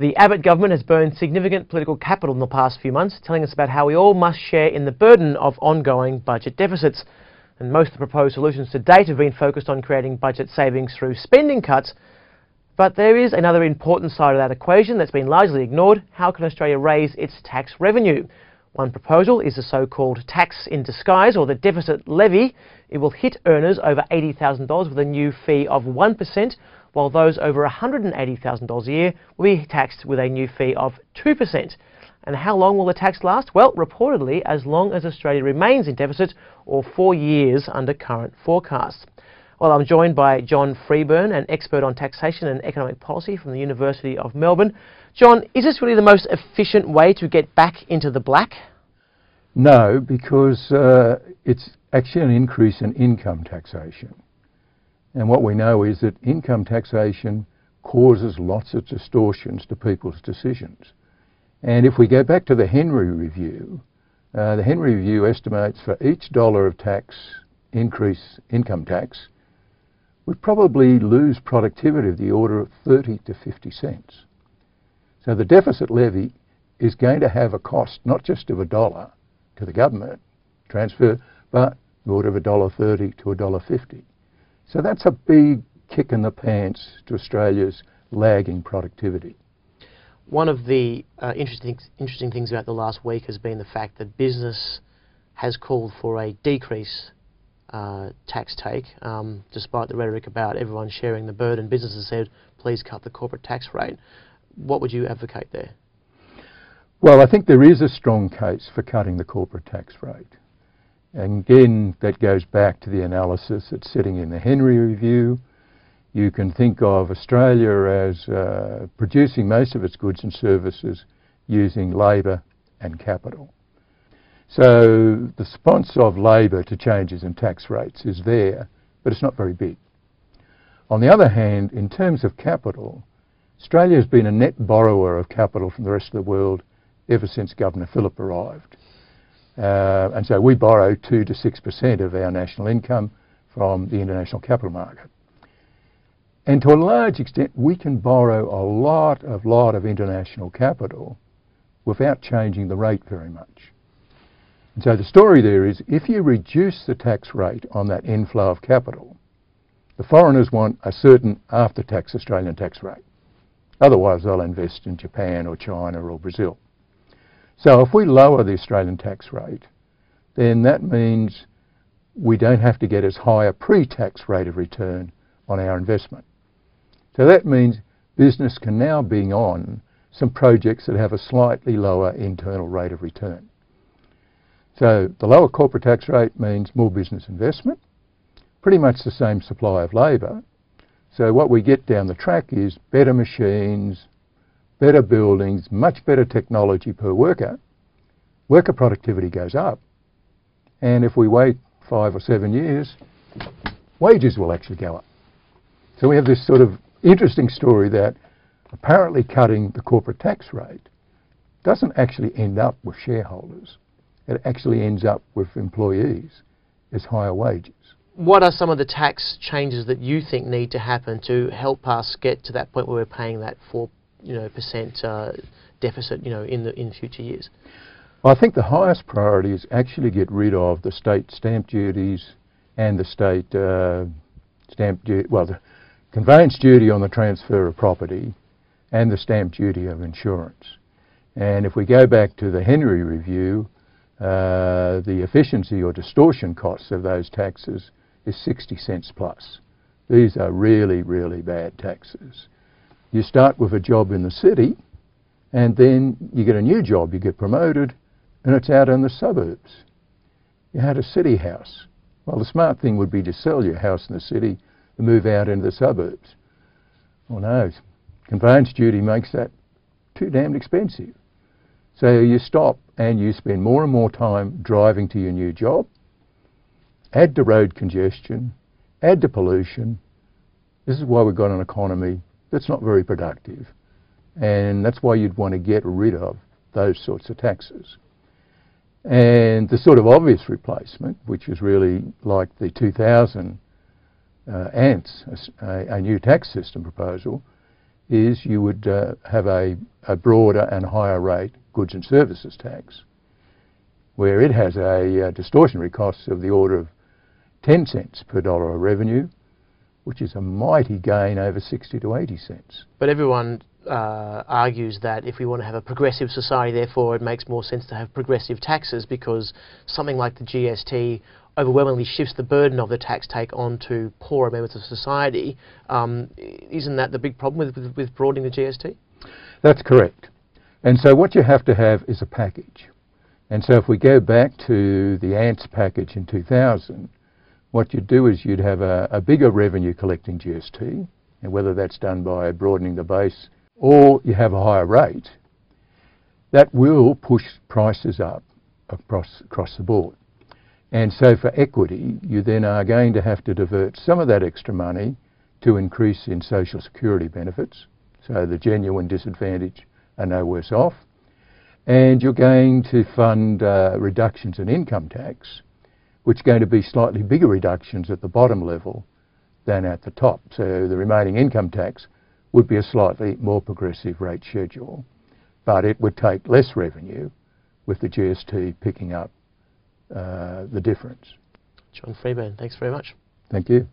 The Abbott government has burned significant political capital in the past few months, telling us about how we all must share in the burden of ongoing budget deficits. And most of the proposed solutions to date have been focused on creating budget savings through spending cuts. But there is another important side of that equation that's been largely ignored. How can Australia raise its tax revenue? One proposal is the so-called tax in disguise, or the deficit levy. It will hit earners over $80,000 with a new fee of 1%, while those over $180,000 a year will be taxed with a new fee of 2%. And how long will the tax last? Well, reportedly, as long as Australia remains in deficit, or 4 years under current forecasts. Well, I'm joined by John Freeburn, an expert on taxation and economic policy from the University of Melbourne. John, is this really the most efficient way to get back into the black? No, because it's actually an increase in income taxation. And what we know is that income taxation causes lots of distortions to people's decisions. And if we go back to the Henry Review estimates for each dollar of tax increase, income tax, would probably lose productivity of the order of 30 to 50 cents. So the deficit levy is going to have a cost not just of $1 to the government transfer, but the order of $1.30 to $1.50. So that's a big kick in the pants to Australia's lagging productivity. One of the interesting things about the last week has been the fact that business has called for a decrease tax take, despite the rhetoric about everyone sharing the burden. Business has said, please cut the corporate tax rate. What would you advocate there? Well, I think there is a strong case for cutting the corporate tax rate. And again, that goes back to the analysis that's sitting in the Henry Review. You can think of Australia as producing most of its goods and services using labour and capital. So the response of labour to changes in tax rates is there, but it's not very big. On the other hand, in terms of capital, Australia has been a net borrower of capital from the rest of the world ever since Governor Phillip arrived. And so we borrow 2 to 6% of our national income from the international capital market. And to a large extent, we can borrow a lot of international capital without changing the rate very much. And so the story there is, if you reduce the tax rate on that inflow of capital, the foreigners want a certain after-tax Australian tax rate. Otherwise, they'll invest in Japan or China or Brazil. So if we lower the Australian tax rate, then that means we don't have to get as high a pre-tax rate of return on our investment. So that means business can now bring on some projects that have a slightly lower internal rate of return. So the lower corporate tax rate means more business investment, pretty much the same supply of labour. So what we get down the track is better machines, better buildings, much better technology per worker. Worker productivity goes up. And if we wait 5 or 7 years, wages will actually go up. So we have this sort of interesting story that apparently cutting the corporate tax rate doesn't actually end up with shareholders. It actually ends up with employees as higher wages. What are some of the tax changes that you think need to happen to help us get to that point where we're paying that 4% deficit, in future years? Well, I think the highest priority is actually get rid of the state stamp duties and the state stamp duty, well, the conveyance duty on the transfer of property and the stamp duty of insurance. And if we go back to the Henry Review, the efficiency or distortion costs of those taxes is 60 cents plus. These are really, really bad taxes. You start with a job in the city, and then you get a new job, you get promoted, and it's out in the suburbs. You had a city house. Well, the smart thing would be to sell your house in the city and move out into the suburbs. Well, no, conveyance duty makes that too damned expensive. So you stop and you spend more and more time driving to your new job, add to road congestion, add to pollution. This is why we've got an economy that's not very productive. And that's why you'd want to get rid of those sorts of taxes. And the sort of obvious replacement, which is really like the 2000 ANTS, a new tax system proposal, is you would have a broader and higher rate goods and services tax, where it has a distortionary cost of the order of 10 cents per dollar of revenue, which is a mighty gain over 60 to 80 cents. But everyone argues that if we want to have a progressive society, therefore it makes more sense to have progressive taxes, because something like the GST overwhelmingly shifts the burden of the tax take onto poorer members of society. Isn't that the big problem with broadening the GST? That's correct. And so what you have to have is a package. And so if we go back to the ANTS package in 2000, what you'd do is you'd have a bigger revenue collecting GST, and whether that's done by broadening the base or you have a higher rate, that will push prices up across the board. And so for equity, you then are going to have to divert some of that extra money to increase in social security benefits, so the genuine disadvantaged are no worse off. And you're going to fund reductions in income tax, which are going to be slightly bigger reductions at the bottom level than at the top. So the remaining income tax would be a slightly more progressive rate schedule, but it would take less revenue with the GST picking up the difference. John Freeburn, thanks very much. Thank you.